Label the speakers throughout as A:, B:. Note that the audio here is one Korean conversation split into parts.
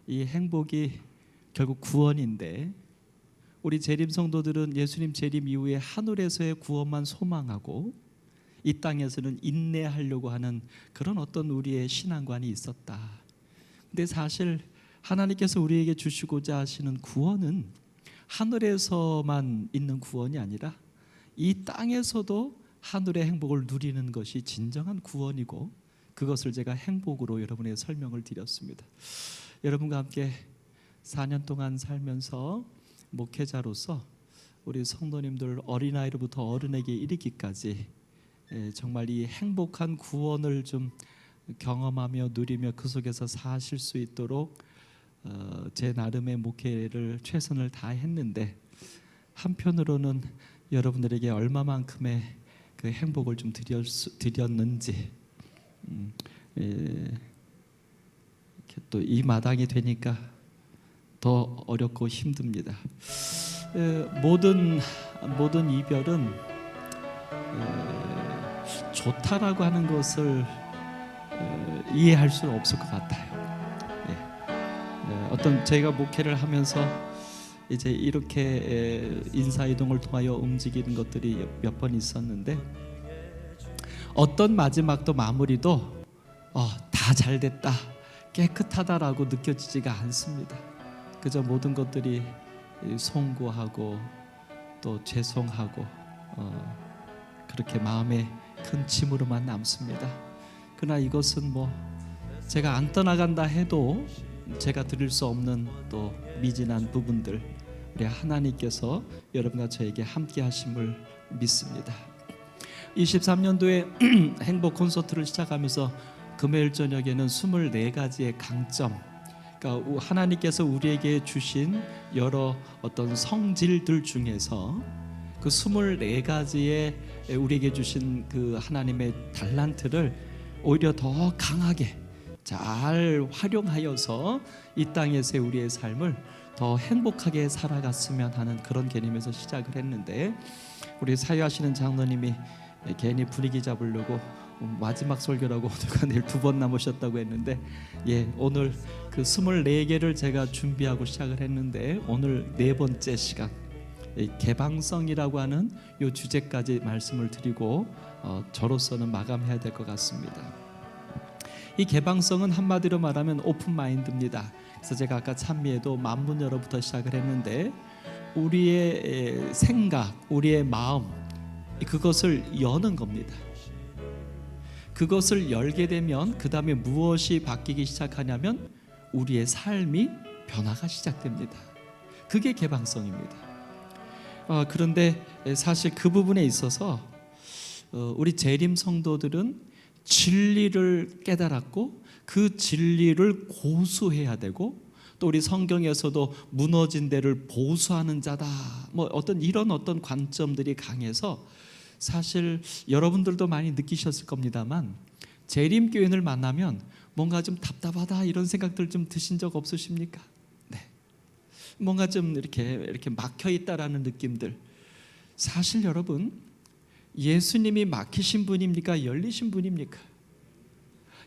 A: 이 행복이 결국 구원인데 우리 재림 성도들은 예수님 재림 이후에 하늘에서의 구원만 소망하고 이 땅에서는 인내하려고 하는 그런 어떤 우리의 신앙관이 있었다. 근데 사실 하나님께서 우리에게 주시고자 하시는 구원은 하늘에서만 있는 구원이 아니라 이 땅에서도 하늘의 행복을 누리는 것이 진정한 구원이고, 그것을 제가 행복으로 여러분에게 설명을 드렸습니다. 여러분과 함께 4년 동안 살면서 목회자로서 우리 성도님들 어린아이로부터 어른에게 이르기까지 정말 이 행복한 구원을 좀 경험하며 누리며 그 속에서 사실 수 있도록 제 나름의 목회를 최선을 다했는데, 한편으로는 여러분들에게 얼마만큼의 그 행복을 좀 드렸는지 이렇게 또 이 마당이 되니까 더 어렵고 힘듭니다. 모든 이별은 좋다라고 하는 것을 이해할 수는 없을 것 같아요. 어떤 제가 목회를 하면서 이제 이렇게 인사이동을 통하여 움직이는 것들이 몇 번 있었는데, 어떤 마지막도 마무리도 다 잘됐다, 깨끗하다라고 느껴지지가 않습니다. 그저 모든 것들이 송구하고 또 죄송하고 그렇게 마음에 큰 짐으로만 남습니다. 그러나 이것은 제가 안 떠나간다 해도 제가 드릴 수 없는 또 미진한 부분들, 우리 하나님께서 여러분과 저에게 함께 하심을 믿습니다. 23년도에 행복 콘서트를 시작하면서 금요일 저녁에는 24가지의 강점, 그러니까 하나님께서 우리에게 주신 여러 어떤 성질들 중에서 그 24가지의 우리에게 주신 그 하나님의 달란트를 오히려 더 강하게 잘 활용하여서 이 땅에서의 우리의 삶을 더 행복하게 살아갔으면 하는 그런 개념에서 시작을 했는데, 우리 사회하시는 장로님이 괜히 분위기 잡으려고 마지막 설교라고 오늘과 내일 2번 남으셨다고 했는데, 오늘 그 24개를 제가 준비하고 시작을 했는데, 오늘 4번째 시간 개방성이라고 하는 이 주제까지 말씀을 드리고 저로서는 마감해야 될 것 같습니다. 이 개방성은 한마디로 말하면 오픈 마인드입니다. 그래서 제가 아까 찬미에도 만문여로부터 시작을 했는데, 우리의 생각, 우리의 마음, 그것을 여는 겁니다. 그것을 열게 되면 그 다음에 무엇이 바뀌기 시작하냐면 우리의 삶이 변화가 시작됩니다. 그게 개방성입니다. 그런데 사실 그 부분에 있어서 우리 재림 성도들은 진리를 깨달았고 그 진리를 고수해야 되고, 또 우리 성경에서도 무너진 데를 보수하는 자다, 어떤 이런 어떤 관점들이 강해서, 사실 여러분들도 많이 느끼셨을 겁니다만 재림교인을 만나면 뭔가 좀 답답하다 이런 생각들 좀 드신 적 없으십니까? 네. 뭔가 좀 이렇게 막혀 있다라는 느낌들. 사실 여러분, 예수님이 막히신 분입니까? 열리신 분입니까?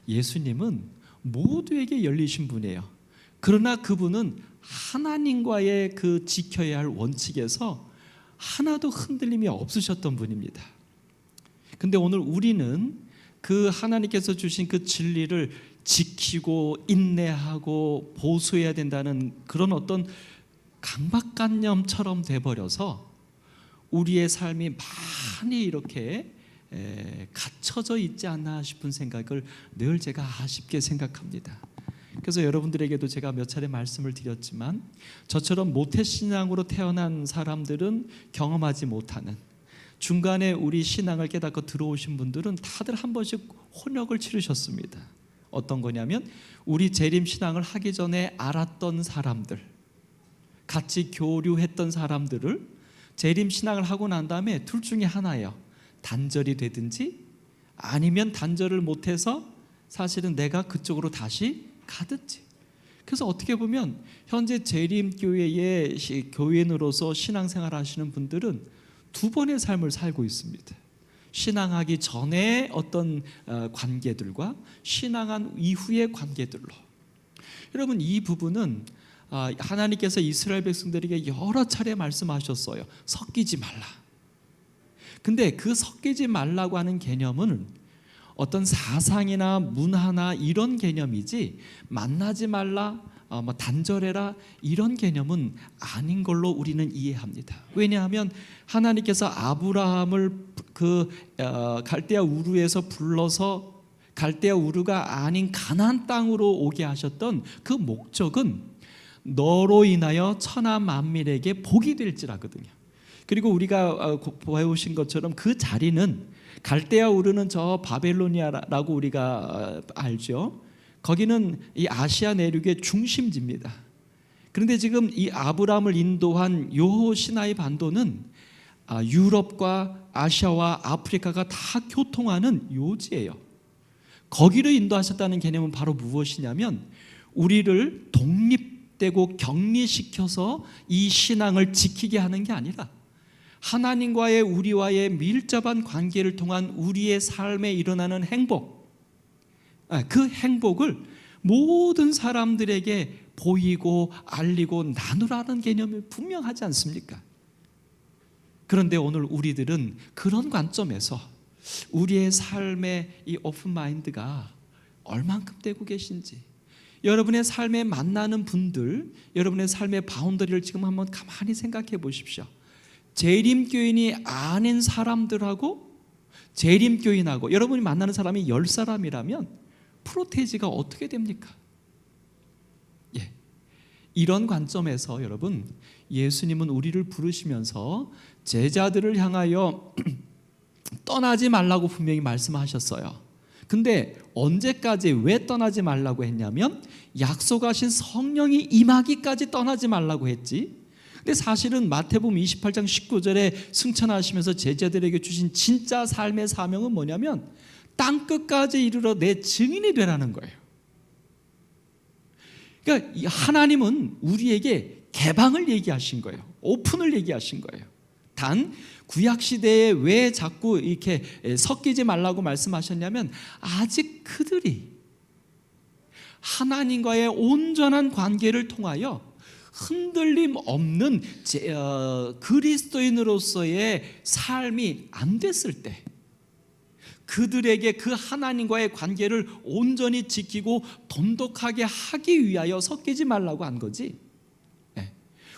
A: 예수님은 모두에게 열리신 분이에요. 그러나 그분은 하나님과의 그 지켜야 할 원칙에서 하나도 흔들림이 없으셨던 분입니다. 근데 오늘 우리는 그 하나님께서 주신 그 진리를 지키고 인내하고 보수해야 된다는 그런 어떤 강박관념처럼 돼버려서 우리의 삶이 많이 이렇게 갇혀져 있지 않나 싶은 생각을 늘 제가 아쉽게 생각합니다. 그래서 여러분들에게도 제가 몇 차례 말씀을 드렸지만, 저처럼 모태신앙으로 태어난 사람들은 경험하지 못하는, 중간에 우리 신앙을 깨닫고 들어오신 분들은 다들 한 번씩 혼역을 치르셨습니다. 어떤 거냐면, 우리 재림신앙을 하기 전에 알았던 사람들, 같이 교류했던 사람들을 재림신앙을 하고 난 다음에 둘 중에 하나예요. 단절이 되든지 아니면 단절을 못해서 사실은 내가 그쪽으로 다시 가든지. 그래서 어떻게 보면 현재 재림교회의 교인으로서 신앙생활 하시는 분들은 두 번의 삶을 살고 있습니다. 신앙하기 전에 어떤 관계들과 신앙한 이후의 관계들로. 여러분, 이 부분은 하나님께서 이스라엘 백성들에게 여러 차례 말씀하셨어요. 섞이지 말라. 근데 그 섞이지 말라고 하는 개념은 어떤 사상이나 문화나 이런 개념이지, 만나지 말라, 단절해라, 이런 개념은 아닌 걸로 우리는 이해합니다. 왜냐하면 하나님께서 아브라함을 갈대아 우르에서 불러서 갈대아 우르가 아닌 가나안 땅으로 오게 하셨던 그 목적은 너로 인하여 천하 만민에게 복이 될지라거든요. 그리고 우리가 배우신 것처럼 그 자리는, 갈대아 우르는 저 바벨로니아라고 우리가 알죠. 거기는 이 아시아 내륙의 중심지입니다. 그런데 지금 이 아브라함을 인도한 요 시나이 반도는 유럽과 아시아와 아프리카가 다 교통하는 요지예요. 거기를 인도하셨다는 개념은 바로 무엇이냐면, 우리를 독립되고 격리시켜서 이 신앙을 지키게 하는 게 아니라 하나님과의 우리와의 밀접한 관계를 통한 우리의 삶에 일어나는 행복, 그 행복을 모든 사람들에게 보이고 알리고 나누라는 개념이 분명하지 않습니까? 그런데 오늘 우리들은 그런 관점에서 우리의 삶의 이 오픈 마인드가 얼만큼 되고 계신지, 여러분의 삶에 만나는 분들, 여러분의 삶의 바운더리를 지금 한번 가만히 생각해 보십시오. 재림교인이 아닌 사람들하고 재림교인하고 여러분이 만나는 사람이 10사람이라면 프로테이지가 어떻게 됩니까? 이런 관점에서 여러분, 예수님은 우리를 부르시면서 제자들을 향하여 떠나지 말라고 분명히 말씀하셨어요. 근데 언제까지, 왜 떠나지 말라고 했냐면 약속하신 성령이 임하기까지 떠나지 말라고 했지. 근데 사실은 마태복음 28장 19절에 승천하시면서 제자들에게 주신 진짜 삶의 사명은 뭐냐면 땅 끝까지 이르러 내 증인이 되라는 거예요. 그러니까 하나님은 우리에게 개방을 얘기하신 거예요. 오픈을 얘기하신 거예요. 단 구약 시대에 왜 자꾸 이렇게 섞이지 말라고 말씀하셨냐면, 아직 그들이 하나님과의 온전한 관계를 통하여 흔들림 없는 그리스도인으로서의 삶이 안 됐을 때, 그들에게 그 하나님과의 관계를 온전히 지키고 돈독하게 하기 위하여 섞이지 말라고 한 거지,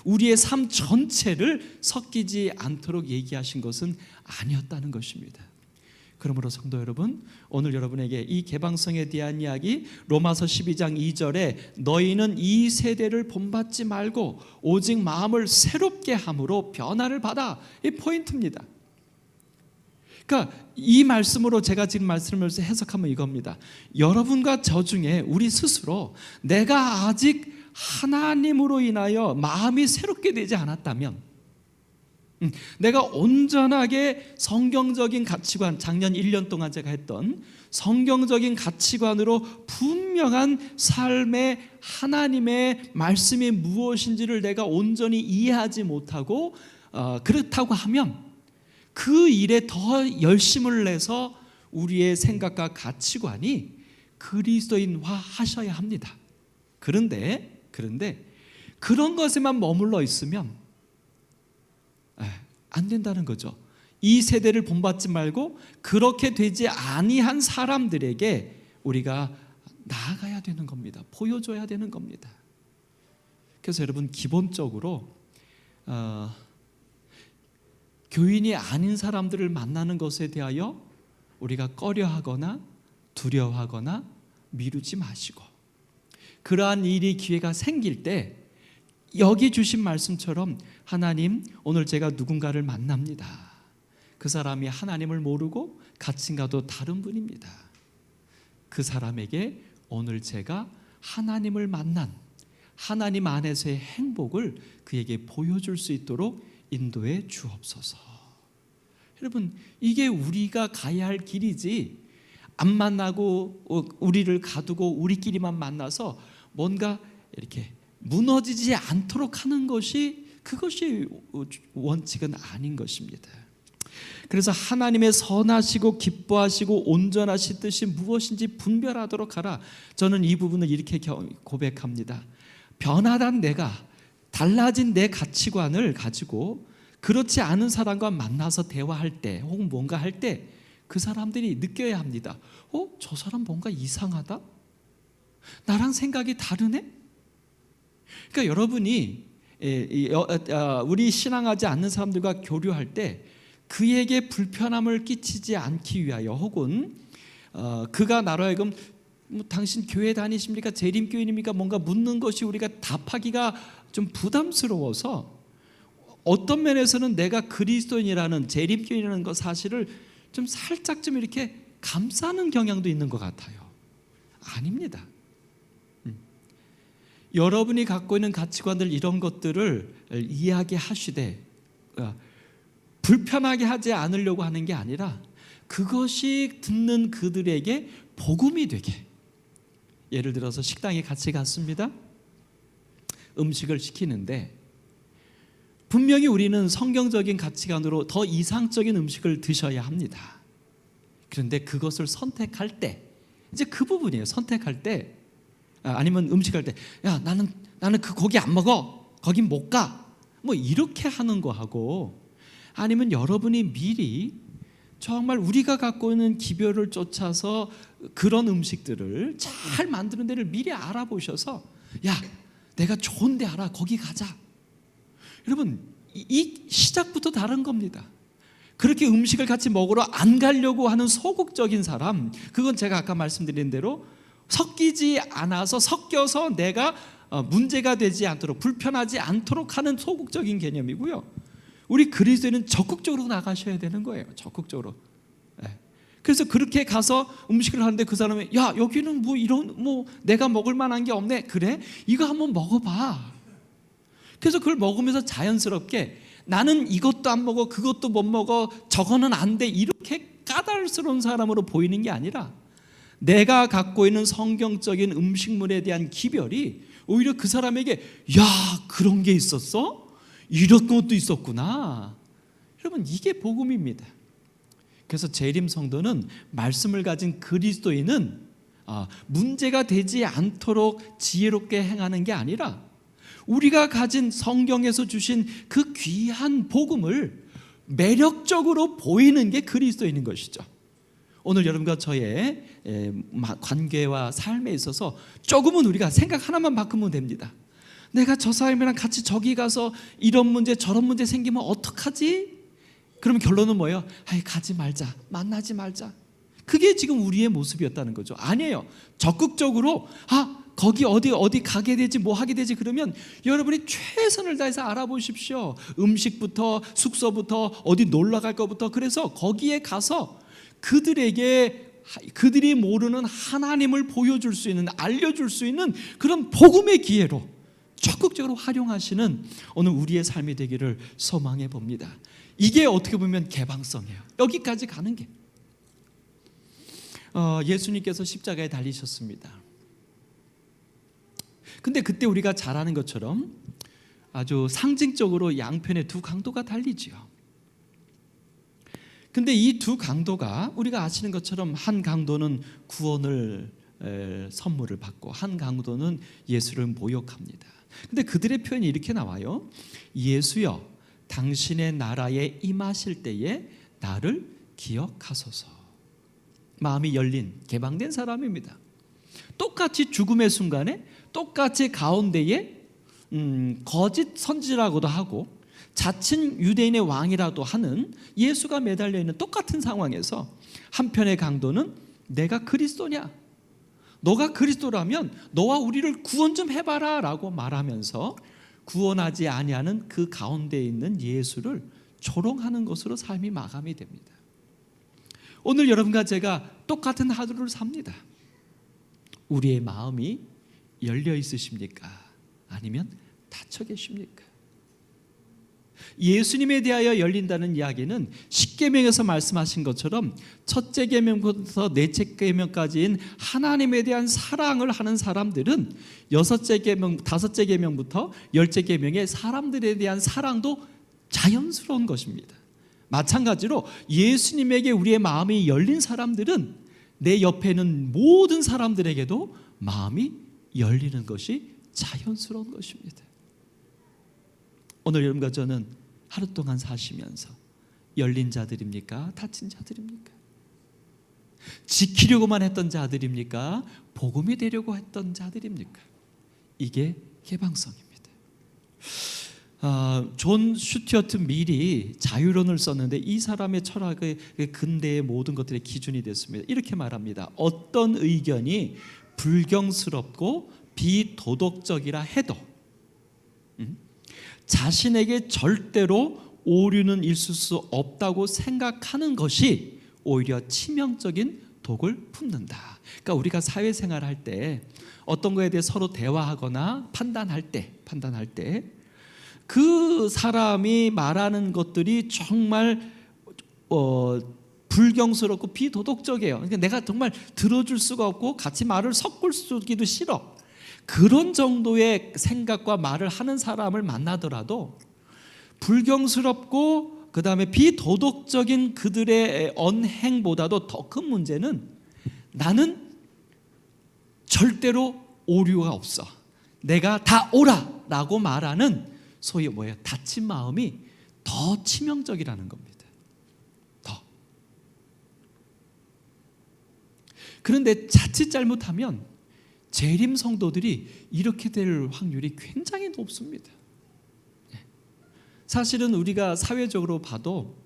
A: 우리의 삶 전체를 섞이지 않도록 얘기하신 것은 아니었다는 것입니다. 그러므로 성도 여러분, 오늘 여러분에게 이 개방성에 대한 이야기, 로마서 12장 2절에 너희는 이 세대를 본받지 말고 오직 마음을 새롭게 함으로 변화를 받아, 이 포인트입니다. 그러니까 이 말씀으로 제가 지금 말씀을 해석하면 이겁니다. 여러분과 저 중에 우리 스스로 내가 아직 하나님으로 인하여 마음이 새롭게 되지 않았다면, 내가 온전하게 성경적인 가치관, 작년 1년 동안 제가 했던 성경적인 가치관으로 분명한 삶의 하나님의 말씀이 무엇인지를 내가 온전히 이해하지 못하고 그렇다고 하면 그 일에 더 열심을 내서 우리의 생각과 가치관이 그리스도인화 하셔야 합니다. 그런데 그런 것에만 머물러 있으면 안 된다는 거죠. 이 세대를 본받지 말고 그렇게 되지 아니한 사람들에게 우리가 나아가야 되는 겁니다. 보여줘야 되는 겁니다. 그래서 여러분, 기본적으로 교인이 아닌 사람들을 만나는 것에 대하여 우리가 꺼려하거나 두려워하거나 미루지 마시고, 그러한 일이 기회가 생길 때 여기 주신 말씀처럼, 하나님, 오늘 제가 누군가를 만납니다. 그 사람이 하나님을 모르고 가칭과도 다른 분입니다. 그 사람에게 오늘 제가 하나님을 만난 하나님 안에서의 행복을 그에게 보여줄 수 있도록 인도해 주옵소서. 여러분, 이게 우리가 가야 할 길이지, 안 만나고 우리를 가두고 우리끼리만 만나서 뭔가 이렇게 무너지지 않도록 하는 것이, 그것이 원칙은 아닌 것입니다. 그래서 하나님의 선하시고 기뻐하시고 온전하신 뜻이 무엇인지 분별하도록 하라. 저는 이 부분을 이렇게 고백합니다. 변화된 내가, 달라진 내 가치관을 가지고 그렇지 않은 사람과 만나서 대화할 때 혹은 뭔가 할 때 그 사람들이 느껴야 합니다. 저 사람 뭔가 이상하다? 나랑 생각이 다르네? 그러니까 여러분이 우리 신앙하지 않는 사람들과 교류할 때 그에게 불편함을 끼치지 않기 위하여 혹은 그가 나로 하여금 당신 교회 다니십니까? 재림교인입니까? 뭔가 묻는 것이 우리가 답하기가 좀 부담스러워서 어떤 면에서는 내가 그리스도인이라는 재림교인이라는 것 사실을 좀 살짝 좀 이렇게 감싸는 경향도 있는 것 같아요. 아닙니다. 여러분이 갖고 있는 가치관들 이런 것들을 이야기하시되 불편하게 하지 않으려고 하는 게 아니라 그것이 듣는 그들에게 복음이 되게. 예를 들어서 식당에 같이 갔습니다. 음식을 시키는데 분명히 우리는 성경적인 가치관으로 더 이상적인 음식을 드셔야 합니다. 그런데 그것을 선택할 때 이제 그 부분이에요. 선택할 때 아니면 음식할 때 야 나는 그 고기 안 먹어. 거긴 못 가. 뭐 이렇게 하는 거하고 아니면 여러분이 미리 정말 우리가 갖고 있는 기별을 쫓아서 그런 음식들을 잘 만드는 데를 미리 알아보셔서 야 내가 좋은 데 알아. 거기 가자. 여러분 이 시작부터 다른 겁니다. 그렇게 음식을 같이 먹으러 안 가려고 하는 소극적인 사람, 그건 제가 아까 말씀드린 대로 섞이지 않아서 섞여서 내가 문제가 되지 않도록 불편하지 않도록 하는 소극적인 개념이고요. 우리 그리스도인은 적극적으로 나가셔야 되는 거예요. 적극적으로. 그래서 그렇게 가서 음식을 하는데 그 사람이 야 여기는 뭐 이런 뭐 내가 먹을 만한 게 없네. 그래? 이거 한번 먹어봐. 그래서 그걸 먹으면서 자연스럽게 나는 이것도 안 먹어 그것도 못 먹어 저거는 안 돼 이렇게 까다로운 사람으로 보이는 게 아니라 내가 갖고 있는 성경적인 음식물에 대한 기별이 오히려 그 사람에게 야 그런 게 있었어? 이런 것도 있었구나. 여러분 이게 복음입니다. 그래서 재림 성도는 말씀을 가진 그리스도인은 문제가 되지 않도록 지혜롭게 행하는 게 아니라 우리가 가진 성경에서 주신 그 귀한 복음을 매력적으로 보이는 게 그리스도인인 것이죠. 오늘 여러분과 저의 관계와 삶에 있어서 조금은 우리가 생각 하나만 바꾸면 됩니다. 내가 저 사람이랑 같이 저기 가서 이런 문제 저런 문제 생기면 어떡하지? 그러면 결론은 뭐예요? 가지 말자, 만나지 말자. 그게 지금 우리의 모습이었다는 거죠. 아니에요. 적극적으로 거기 어디 가게 되지 뭐 하게 되지 그러면 여러분이 최선을 다해서 알아보십시오. 음식부터 숙소부터 어디 놀러 갈 것부터. 그래서 거기에 가서 그들이 모르는 하나님을 보여줄 수 있는 알려줄 수 있는 그런 복음의 기회로 적극적으로 활용하시는 오늘 우리의 삶이 되기를 소망해 봅니다. 이게 어떻게 보면 개방성이에요. 여기까지 가는 게 예수님께서 십자가에 달리셨습니다. 근데 그때 우리가 잘 아는 것처럼 아주 상징적으로 양편의 두 강도가 달리지요. 근데 이 두 강도가 우리가 아시는 것처럼 한 강도는 구원을 선물을 받고 한 강도는 예수를 모욕합니다. 근데 그들의 표현이 이렇게 나와요. 예수여 당신의 나라에 임하실 때에 나를 기억하소서. 마음이 열린 개방된 사람입니다. 똑같이 죽음의 순간에 똑같이 가운데에 거짓 선지라고도 하고 자칭 유대인의 왕이라도 하는 예수가 매달려 있는 똑같은 상황에서 한편의 강도는 내가 그리스도냐? 너가 그리스도라면 너와 우리를 구원 좀 해봐라 라고 말하면서 구원하지 아니하는 그 가운데 있는 예수를 조롱하는 것으로 삶이 마감이 됩니다. 오늘 여러분과 제가 똑같은 하루를 삽니다. 우리의 마음이 열려 있으십니까? 아니면 닫혀 계십니까? 예수님에 대하여 열린다는 이야기는 십계명에서 말씀하신 것처럼 첫째 계명부터 넷째 계명까지인 하나님에 대한 사랑을 하는 사람들은 여섯째 계명, 다섯째 계명부터 열째 계명의 사람들에 대한 사랑도 자연스러운 것입니다. 마찬가지로 예수님에게 우리의 마음이 열린 사람들은 내 옆에 있는 모든 사람들에게도 마음이 열리는 것이 자연스러운 것입니다. 오늘 여러분과 저는 하루 동안 사시면서 열린 자들입니까? 닫힌 자들입니까? 지키려고만 했던 자들입니까? 복음이 되려고 했던 자들입니까? 이게 개방성입니다. 존 슈튜어트 밀이 자유론을 썼는데 이 사람의 철학의 근대의 모든 것들의 기준이 됐습니다. 이렇게 말합니다. 어떤 의견이 불경스럽고 비도덕적이라 해도 자신에게 절대로 오류는 있을 수 없다고 생각하는 것이 오히려 치명적인 독을 품는다. 그러니까 우리가 사회생활할 때 어떤 거에 대해 서로 대화하거나 판단할 때 그 사람이 말하는 것들이 정말 불경스럽고 비도덕적이에요. 그러니까 내가 정말 들어줄 수가 없고 같이 말을 섞기도 싫어. 그런 정도의 생각과 말을 하는 사람을 만나더라도 불경스럽고 그 다음에 비도덕적인 그들의 언행보다도 더 큰 문제는 나는 절대로 오류가 없어. 내가 다 옳아 라고 말하는 소위 닫힌 마음이 더 치명적이라는 겁니다. 더. 그런데 자칫 잘못하면 재림 성도들이 이렇게 될 확률이 굉장히 높습니다. 사실은 우리가 사회적으로 봐도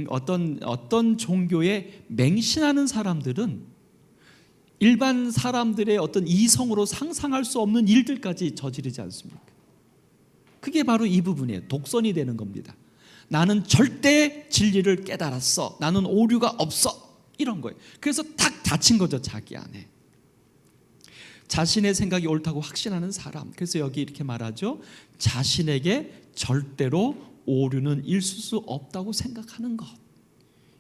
A: 어떤 종교에 맹신하는 사람들은 일반 사람들의 어떤 이성으로 상상할 수 없는 일들까지 저지르지 않습니까? 그게 바로 이 부분이에요. 독선이 되는 겁니다. 나는 절대 진리를 깨달았어. 나는 오류가 없어. 이런 거예요. 그래서 딱 닫힌 거죠, 자기 안에. 자신의 생각이 옳다고 확신하는 사람. 그래서 여기 이렇게 말하죠. 자신에게 절대로 오류는 있을 수 없다고 생각하는 것.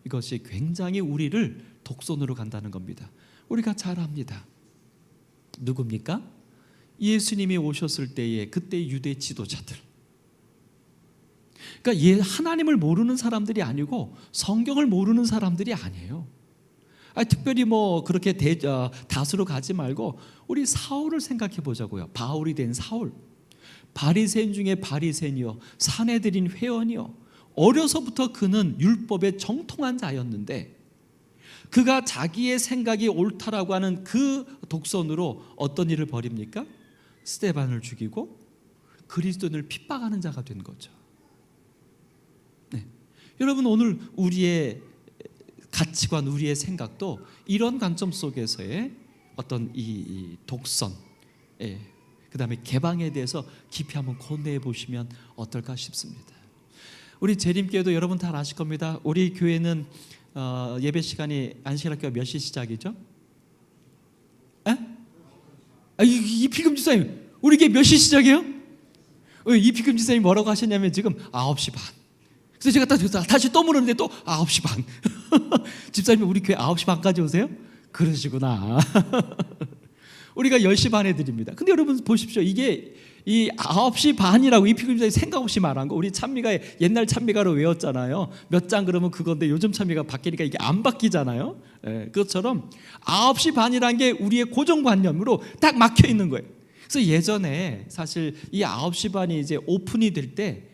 A: 이것이 굉장히 우리를 독선으로 간다는 겁니다. 우리가 잘 압니다. 누굽니까? 예수님이 오셨을 때에 그때 유대 지도자들. 그러니까 하나님을 모르는 사람들이 아니고 성경을 모르는 사람들이 아니에요. 특별히 그렇게 다수로 가지 말고 우리 사울을 생각해 보자고요. 바울이 된 사울. 바리새인 중에 바리새인이요, 사내들인 회원이요. 어려서부터 그는 율법에 정통한 자였는데 그가 자기의 생각이 옳다라고 하는 그 독선으로 어떤 일을 벌입니까? 스데반을 죽이고 그리스도인을 핍박하는 자가 된 거죠. 네. 여러분, 오늘 우리의 가치관, 우리의 생각도 이런 관점 속에서의 어떤 이 독선, 그 다음에 개방에 대해서 깊이 한번 고뇌해 보시면 어떨까 싶습니다. 우리 재림교회도 여러분 다 아실 겁니다. 우리 교회는 예배 시간이 안식일학교가 몇 시 시작이죠? 이피금 지사님, 우리 교회 몇 시 시작이에요? 이피금 지사님 뭐라고 하셨냐면 지금 9시 반. 그래서 제가 다시 또 물었는데 또 9시 반. 집사님이 우리 교회 9시 반까지 오세요? 그러시구나. 우리가 10시 반에 드립니다. 근데 여러분 보십시오. 이게 이 9시 반이라고 이피금 지사님이 생각 없이 말한 거. 우리 찬미가 옛날 찬미가로 외웠잖아요. 몇 장 그러면 그건데 요즘 찬미가 바뀌니까 이게 안 바뀌잖아요. 그것처럼 9시 반이라는 게 우리의 고정관념으로 딱 막혀 있는 거예요. 그래서 예전에 사실 이 9시 반이 이제 오픈이 될 때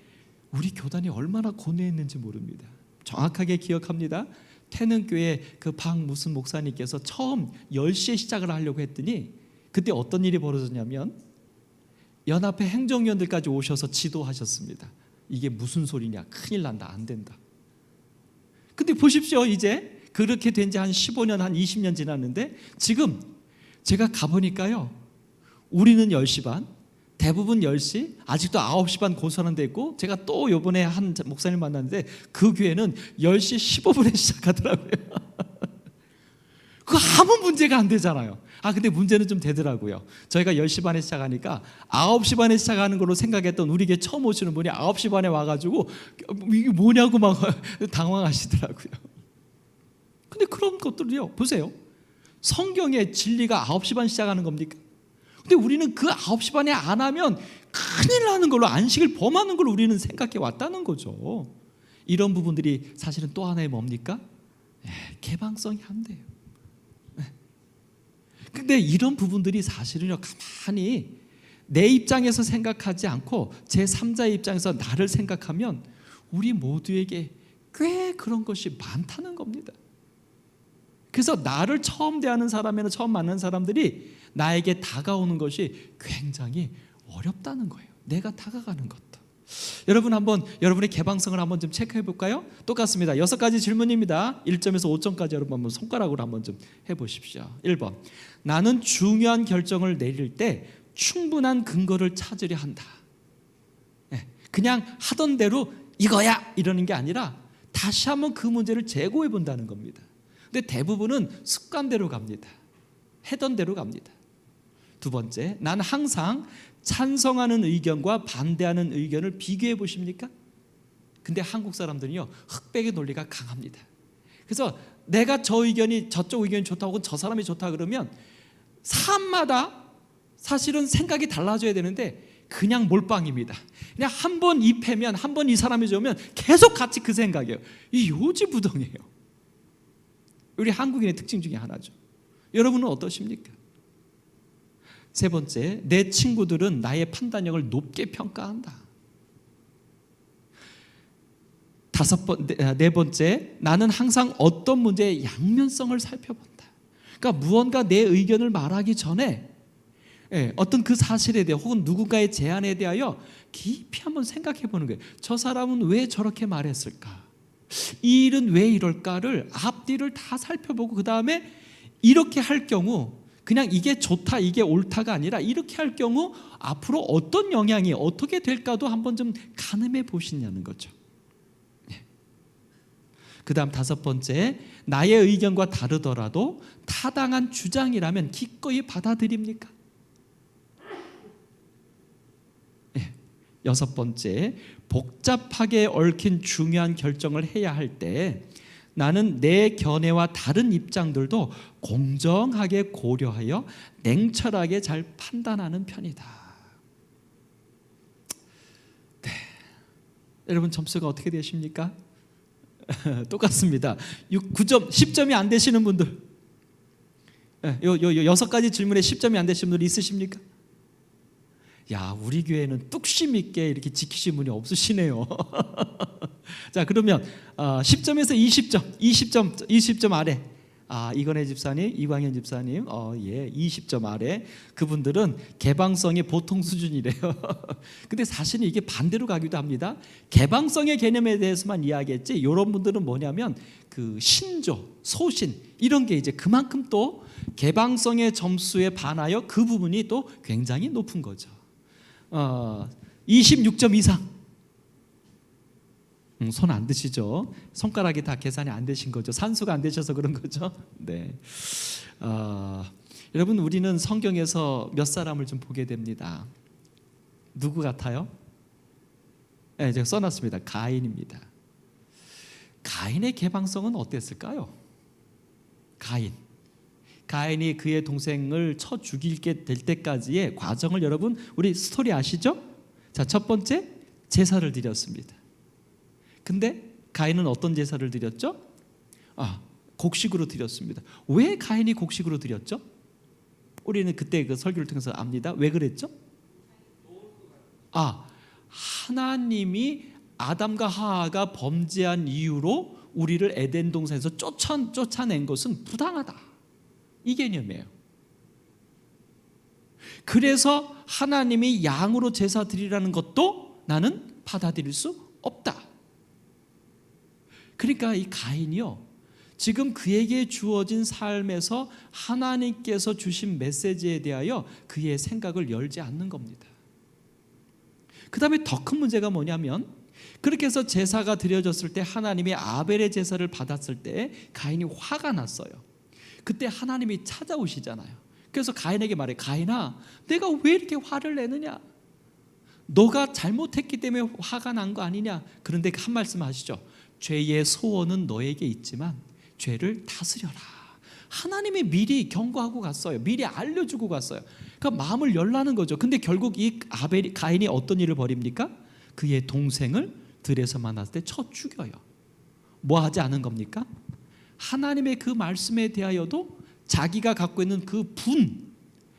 A: 우리 교단이 얼마나 고뇌했는지 모릅니다. 정확하게 기억합니다. 태능교회 그 무슨 목사님께서 처음 10시에 시작을 하려고 했더니 그때 어떤 일이 벌어졌냐면 연합회 행정위원들까지 오셔서 지도하셨습니다. 이게 무슨 소리냐, 큰일 난다, 안 된다. 근데 보십시오. 이제 그렇게 된 지 한 15년, 한 20년 지났는데 지금 제가 가보니까요, 우리는 10시 반, 대부분 10시, 아직도 9시 반 고선언돼 있고, 제가 또 요번에 한 목사님 만났는데 그 교회는 10시 15분에 시작하더라고요. 그거 아무 문제가 안 되잖아요. 근데 문제는 좀 되더라고요. 저희가 10시 반에 시작하니까 9시 반에 시작하는 걸로 생각했던 우리 교회 처음 오시는 분이 9시 반에 와가지고 이게 뭐냐고 막 당황하시더라고요. 근데 그런 것들이요, 보세요. 성경의 진리가 9시 반 시작하는 겁니까? 근데 우리는 그 9시 반에 안 하면 큰일 나는 걸로, 안식을 범하는 걸로 우리는 생각해 왔다는 거죠. 이런 부분들이 사실은 또 하나의 뭡니까? 개방성이 안 돼요. 근데 이런 부분들이 사실은요, 가만히 내 입장에서 생각하지 않고 제3자의 입장에서 나를 생각하면 우리 모두에게 꽤 그런 것이 많다는 겁니다. 그래서 나를 처음 대하는 사람이나 처음 만난 사람들이 나에게 다가오는 것이 굉장히 어렵다는 거예요. 내가 다가가는 것도. 여러분 한번 여러분의 개방성을 한번 좀 체크해 볼까요? 똑같습니다. 6가지 질문입니다. 1점에서 5점까지 여러분 한번 손가락으로 한번 좀 해보십시오. 1번, 나는 중요한 결정을 내릴 때 충분한 근거를 찾으려 한다. 그냥 하던 대로 이거야 이러는 게 아니라 다시 한번 그 문제를 재고해 본다는 겁니다. 근데 대부분은 습관대로 갑니다. 해던 대로 갑니다. 2번째, 난 항상 찬성하는 의견과 반대하는 의견을 비교해 보십니까? 근데 한국 사람들은요, 흑백의 논리가 강합니다. 그래서 내가 저 의견이 저쪽 의견이 좋다고 혹은 저 사람이 좋다 그러면 사람마다 사실은 생각이 달라져야 되는데 그냥 몰빵입니다. 그냥 한 번 이 패면, 한 번 이 사람이 좋으면 계속 같이 그 생각이에요. 이 요지부동이에요. 우리 한국인의 특징 중에 하나죠. 여러분은 어떠십니까? 3번째, 내 친구들은 나의 판단력을 높게 평가한다. 4번째, 나는 항상 어떤 문제의 양면성을 살펴본다. 그러니까 무언가 내 의견을 말하기 전에 어떤 그 사실에 대해 혹은 누군가의 제안에 대하여 깊이 한번 생각해 보는 거예요. 저 사람은 왜 저렇게 말했을까? 이 일은 왜 이럴까를 앞뒤를 다 살펴보고 그 다음에 이렇게 할 경우 그냥 이게 좋다 이게 옳다가 아니라 이렇게 할 경우 앞으로 어떤 영향이 어떻게 될까도 한번 좀 가늠해 보시냐는 거죠. 그 다음 5번째, 나의 의견과 다르더라도 타당한 주장이라면 기꺼이 받아들입니까? 6번째, 복잡하게 얽힌 중요한 결정을 해야 할 때 나는 내 견해와 다른 입장들도 공정하게 고려하여 냉철하게 잘 판단하는 편이다. 네. 여러분 점수가 어떻게 되십니까? 똑같습니다. 9점, 10점이 안 되시는 분들, 요 6가지 질문에 10점이 안 되시는 분들 있으십니까? 야, 우리 교회는 뚝심 있게 이렇게 지키신 분이 없으시네요. 자, 그러면 10점에서 20점 아래. 이건혜 집사님, 이광현 집사님, 20점 아래. 그분들은 개방성의 보통 수준이래요. 근데 사실은 이게 반대로 가기도 합니다. 개방성의 개념에 대해서만 이야기했지, 이런 분들은 뭐냐면 그 신조, 소신 이런 게 이제 그만큼 또 개방성의 점수에 반하여 그 부분이 또 굉장히 높은 거죠. 26점 이상. 손 안 드시죠? 손가락이 다 계산이 안 되신 거죠. 산수가 안 되셔서 그런 거죠. 네. 여러분, 우리는 성경에서 몇 사람을 좀 보게 됩니다. 누구 같아요? 네, 제가 써놨습니다. 가인입니다. 가인의 개방성은 어땠을까요? 가인이 그의 동생을 쳐 죽이게 될 때까지의 과정을 여러분 우리 스토리 아시죠? 자, 첫 번째 제사를 드렸습니다. 근데 가인은 어떤 제사를 드렸죠? 곡식으로 드렸습니다. 왜 가인이 곡식으로 드렸죠? 우리는 그때 그 설교를 통해서 압니다. 왜 그랬죠? 하나님이 아담과 하와가 범죄한 이유로 우리를 에덴 동산에서 쫓아낸 것은 부당하다. 이 개념이에요. 그래서 하나님이 양으로 제사 드리라는 것도 나는 받아들일 수 없다. 그러니까 이 가인이요, 지금 그에게 주어진 삶에서 하나님께서 주신 메시지에 대하여 그의 생각을 열지 않는 겁니다. 그 다음에 더 큰 문제가 뭐냐면, 그렇게 해서 제사가 드려졌을 때 하나님이 아벨의 제사를 받았을 때 가인이 화가 났어요. 그때 하나님이 찾아오시잖아요. 그래서 가인에게 말해, 가인아, 내가 왜 이렇게 화를 내느냐? 너가 잘못했기 때문에 화가 난 거 아니냐? 그런데 한 말씀 하시죠. 죄의 소원은 너에게 있지만 죄를 다스려라. 하나님이 미리 경고하고 갔어요. 미리 알려주고 갔어요. 그러니까 마음을 열라는 거죠. 근데 결국 이 가인이 어떤 일을 벌입니까? 그의 동생을 들에서 만났을 때 쳐 죽여요. 뭐 하지 않은 겁니까? 하나님의 그 말씀에 대하여도 자기가 갖고 있는 그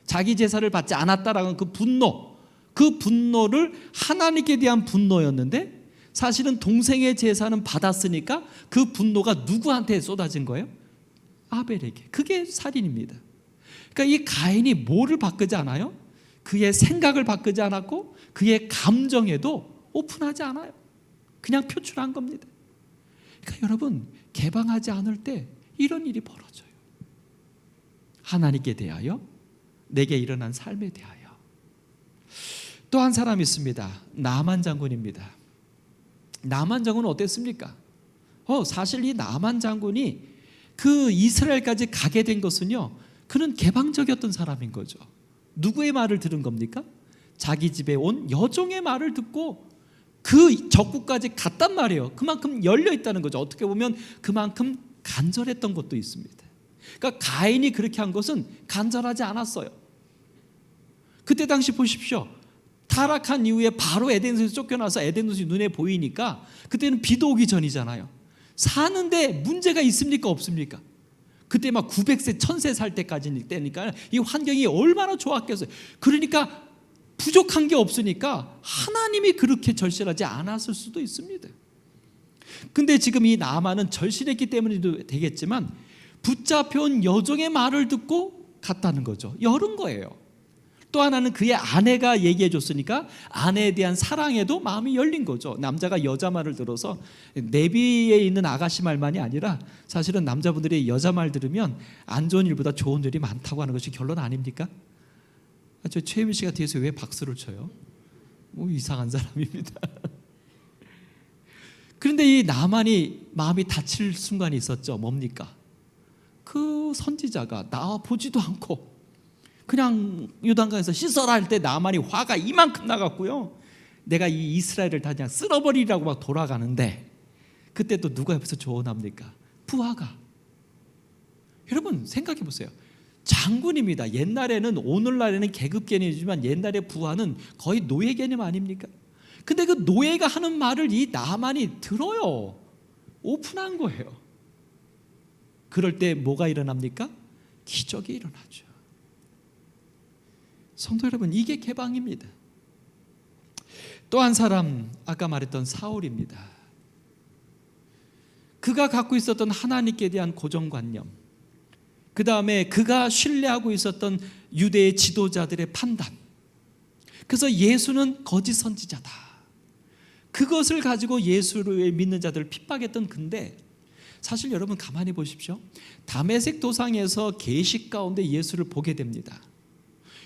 A: 자기 제사를 받지 않았다라는 그 분노를 하나님께 대한 분노였는데 사실은 동생의 제사는 받았으니까 그 분노가 누구한테 쏟아진 거예요? 아벨에게. 그게 살인입니다. 그러니까 이 가인이 뭐를 바꾸지 않아요? 그의 생각을 바꾸지 않았고 그의 감정에도 오픈하지 않아요. 그냥 표출한 겁니다. 그러니까 여러분, 개방하지 않을 때 이런 일이 벌어져요. 하나님께 대하여, 내게 일어난 삶에 대하여. 또 한 사람이 있습니다. 나만 장군입니다. 나만 장군은 어땠습니까? 사실 이 나만 장군이 그 이스라엘까지 가게 된 것은요, 그는 개방적이었던 사람인 거죠. 누구의 말을 들은 겁니까? 자기 집에 온 여종의 말을 듣고 그 적국까지 갔단 말이에요. 그만큼 열려 있다는 거죠. 어떻게 보면 그만큼 간절했던 것도 있습니다. 그러니까 가인이 그렇게 한 것은 간절하지 않았어요. 그때 당시 보십시오. 타락한 이후에 바로 에덴에서 쫓겨나서 에덴동산이 눈에 보이니까 그때는 비도 오기 전이잖아요. 사는데 문제가 있습니까? 없습니까? 그때 막 900세, 1000세 살 때까지 때니까 이 환경이 얼마나 좋았겠어요. 그러니까 부족한 게 없으니까 하나님이 그렇게 절실하지 않았을 수도 있습니다. 근데 지금 이 나아만은 절실했기 때문에도 되겠지만 붙잡혀온 여종의 말을 듣고 갔다는 거죠. 열은 거예요. 또 하나는 그의 아내가 얘기해 줬으니까 아내에 대한 사랑에도 마음이 열린 거죠. 남자가 여자 말을 들어서 내비에 있는 아가씨 말만이 아니라 사실은 남자분들이 여자 말 들으면 안 좋은 일보다 좋은 일이 많다고 하는 것이 결론 아닙니까? 저 최혜민 씨가 뒤에서 왜 박수를 쳐요? 이상한 사람입니다. 그런데 이 나만이 마음이 다칠 순간이 있었죠. 뭡니까? 그 선지자가 나와 보지도 않고 그냥 요단강에서 씻어라 할 때 나만이 화가 이만큼 나갔고요. 내가 이 이스라엘을 다 그냥 쓸어버리라고 막 돌아가는데 그때 또 누가 옆에서 조언합니까? 부하가. 여러분 생각해 보세요. 장군입니다. 옛날에는, 오늘날에는 계급 개념이지만 옛날에 부하는 거의 노예 개념 아닙니까? 근데 그 노예가 하는 말을 이 나만이 들어요. 오픈한 거예요. 그럴 때 뭐가 일어납니까? 기적이 일어나죠. 성도 여러분, 이게 개방입니다. 또 한 사람, 아까 말했던 사울입니다. 그가 갖고 있었던 하나님께 대한 고정관념, 그 다음에 그가 신뢰하고 있었던 유대의 지도자들의 판단, 그래서 예수는 거짓 선지자다, 그것을 가지고 예수를 믿는 자들을 핍박했던. 근데 사실 여러분 가만히 보십시오. 다메섹 도상에서 계시 가운데 예수를 보게 됩니다.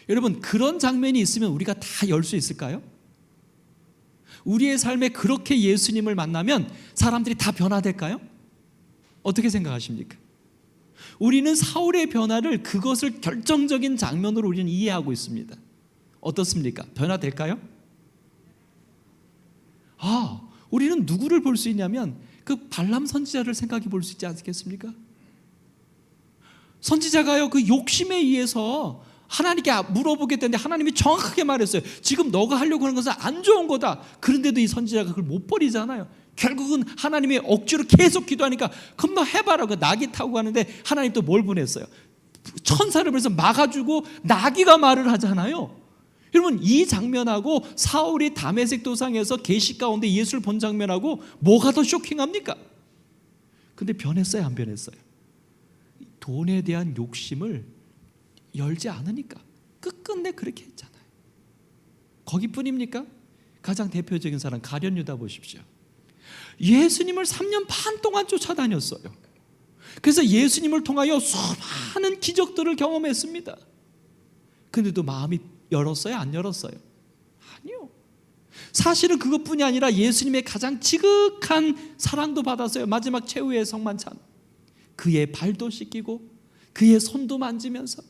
A: 여러분, 그런 장면이 있으면 우리가 다 열 수 있을까요? 우리의 삶에 그렇게 예수님을 만나면 사람들이 다 변화될까요? 어떻게 생각하십니까? 우리는 사울의 변화를, 그것을 결정적인 장면으로 우리는 이해하고 있습니다. 어떻습니까? 변화될까요? 우리는 누구를 볼 수 있냐면 그 발람 선지자를 생각해 볼 수 있지 않겠습니까? 선지자가요, 그 욕심에 의해서 하나님께 물어보게 됐는데 하나님이 정확하게 말했어요. 지금 너가 하려고 하는 것은 안 좋은 거다. 그런데도 이 선지자가 그걸 못 버리잖아요. 결국은 하나님이 억지로 계속 기도하니까 금방 해봐라. 그 나귀 타고 가는데 하나님 또 뭘 보냈어요? 천사를 보내서 막아주고 나귀가 말을 하잖아요. 여러분, 이 장면하고 사울이 다메섹 도상에서 계시 가운데 예수를 본 장면하고 뭐가 더 쇼킹합니까? 근데 변했어요, 안 변했어요? 돈에 대한 욕심을 열지 않으니까 끝끝내 그렇게 했잖아요. 거기뿐입니까? 가장 대표적인 사람 가룟 유다 보십시오. 예수님을 3년 반 동안 쫓아다녔어요. 그래서 예수님을 통하여 수많은 기적들을 경험했습니다. 근데도 마음이 열었어요? 안 열었어요? 아니요. 사실은 그것뿐이 아니라 예수님의 가장 지극한 사랑도 받았어요. 마지막 최후의 성만찬, 그의 발도 씻기고 그의 손도 만지면서,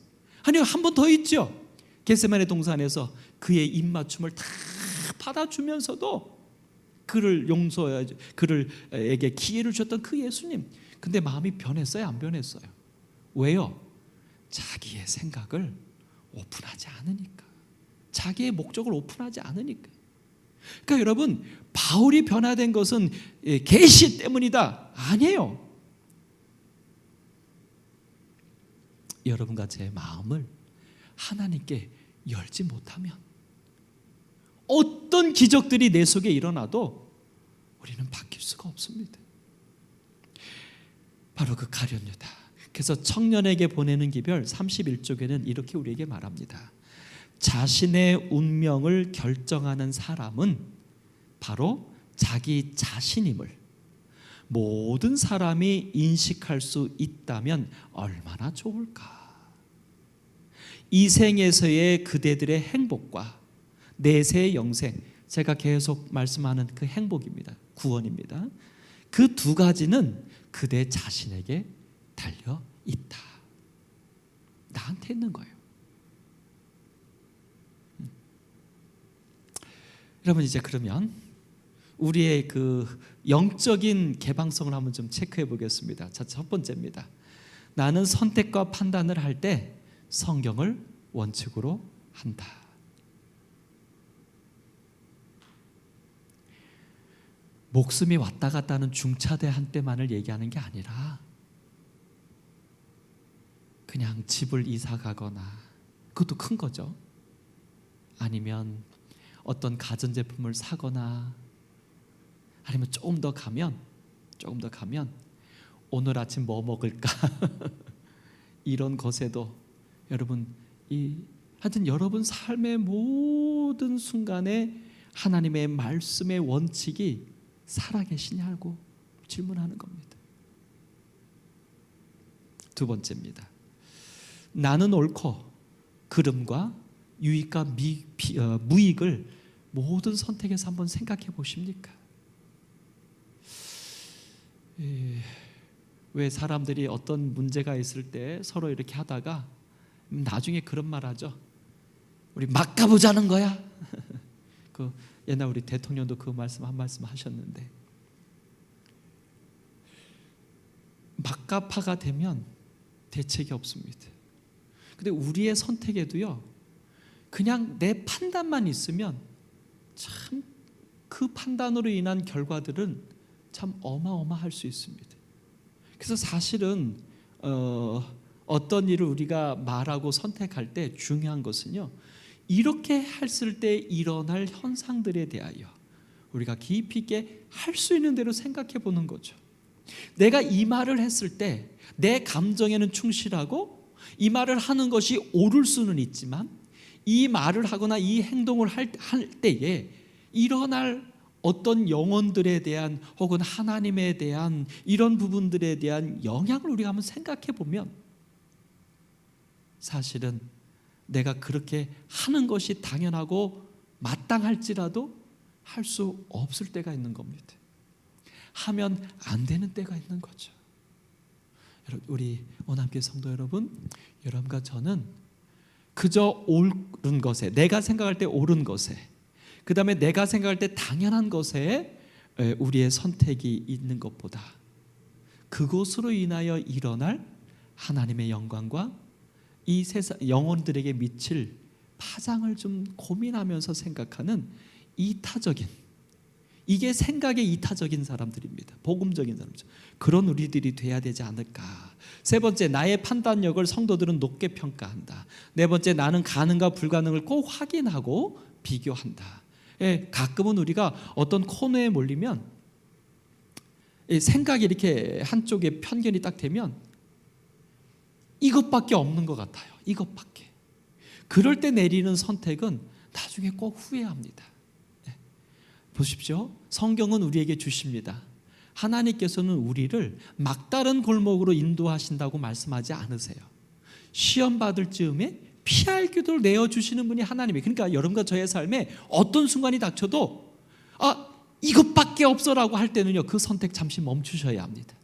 A: 아니요, 한 번 더 있죠. 겟세마네 동산에서 그의 입맞춤을 다 받아주면서도 그를 용서해야죠. 그를에게 기회를 주셨던 그 예수님. 근데 마음이 변했어요? 안 변했어요? 왜요? 자기의 생각을 오픈하지 않으니까, 자기의 목적을 오픈하지 않으니까. 그러니까 여러분, 바울이 변화된 것은 계시 때문이다. 아니에요. 여러분과 제 마음을 하나님께 열지 못하면 어떤 기적들이 내 속에 일어나도 우리는 바뀔 수가 없습니다. 바로 그 가룟유다. 그래서 청년에게 보내는 기별 31쪽에는 이렇게 우리에게 말합니다. 자신의 운명을 결정하는 사람은 바로 자기 자신임을 모든 사람이 인식할 수 있다면 얼마나 좋을까. 이 생에서의 그대들의 행복과 내세의 영생, 제가 계속 말씀하는 그 행복입니다. 구원입니다. 그 두 가지는 그대 자신에게 달려 있다. 나한테 있는 거예요. 여러분, 이제 그러면 우리의 그 영적인 개방성을 한번 좀 체크해 보겠습니다. 자, 첫 번째입니다. 나는 선택과 판단을 할 때 성경을 원칙으로 한다. 목숨이 왔다 갔다 하는 중차대 한때만을 얘기하는 게 아니라 그냥 집을 이사 가거나, 그것도 큰 거죠. 아니면 어떤 가전제품을 사거나, 아니면 조금 더 가면 오늘 아침 뭐 먹을까 이런 것에도 여러분, 하여튼 여러분 삶의 모든 순간에 하나님의 말씀의 원칙이 살아계시냐고 질문하는 겁니다. 두 번째입니다. 나는 옳고 그름과 유익과 무익을 모든 선택에서 한번 생각해 보십니까? 왜 사람들이 어떤 문제가 있을 때 서로 이렇게 하다가 나중에 그런 말 하죠. 우리 막 가보자는 거야. 그 옛날 우리 대통령도 그 말씀 한 말씀 하셨는데, 막가파가 되면 대책이 없습니다. 근데 우리의 선택에도요, 그냥 내 판단만 있으면 참 그 판단으로 인한 결과들은 참 어마어마할 수 있습니다. 그래서 사실은 어떤 일을 우리가 말하고 선택할 때 중요한 것은요, 이렇게 했을 때 일어날 현상들에 대하여 우리가 깊이 있게 할 수 있는 대로 생각해 보는 거죠. 내가 이 말을 했을 때 내 감정에는 충실하고 이 말을 하는 것이 옳을 수는 있지만, 이 말을 하거나 이 행동을 할 때에 일어날 어떤 영혼들에 대한 혹은 하나님에 대한 이런 부분들에 대한 영향을 우리가 한번 생각해 보면, 사실은 내가 그렇게 하는 것이 당연하고 마땅할지라도 할 수 없을 때가 있는 겁니다. 하면 안 되는 때가 있는 거죠. 우리 원암교회 성도 여러분, 여러분과 저는 그저 옳은 것에, 내가 생각할 때 옳은 것에, 그 다음에 내가 생각할 때 당연한 것에 우리의 선택이 있는 것보다 그것으로 인하여 일어날 하나님의 영광과 이 세상 영혼들에게 미칠 파장을 좀 고민하면서 생각하는 이타적인, 이게 생각의 이타적인 사람들입니다. 복음적인 사람들, 그런 우리들이 돼야 되지 않을까. 세 번째, 나의 판단력을 성도들은 높게 평가한다. 네 번째, 나는 가능과 불가능을 꼭 확인하고 비교한다. 가끔은 우리가 어떤 코너에 몰리면 생각이 이렇게 한쪽에 편견이 딱 되면 이것밖에 없는 것 같아요. 이것밖에. 그럴 때 내리는 선택은 나중에 꼭 후회합니다. 보십시오. 성경은 우리에게 주십니다. 하나님께서는 우리를 막다른 골목으로 인도하신다고 말씀하지 않으세요. 시험 받을 즈음에 피할 기도를 내어주시는 분이 하나님이에요. 그러니까 여러분과 저의 삶에 어떤 순간이 닥쳐도 이것밖에 없어라고 할 때는요, 그 선택 잠시 멈추셔야 합니다.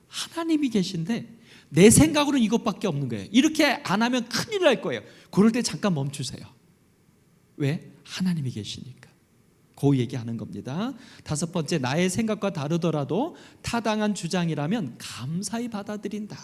A: 하나님이 계신데 내 생각으로는 이것밖에 없는 거예요. 이렇게 안 하면 큰일 날 거예요. 그럴 때 잠깐 멈추세요. 왜? 하나님이 계시니까. 그 얘기하는 겁니다. 다섯 번째, 나의 생각과 다르더라도 타당한 주장이라면 감사히 받아들인다.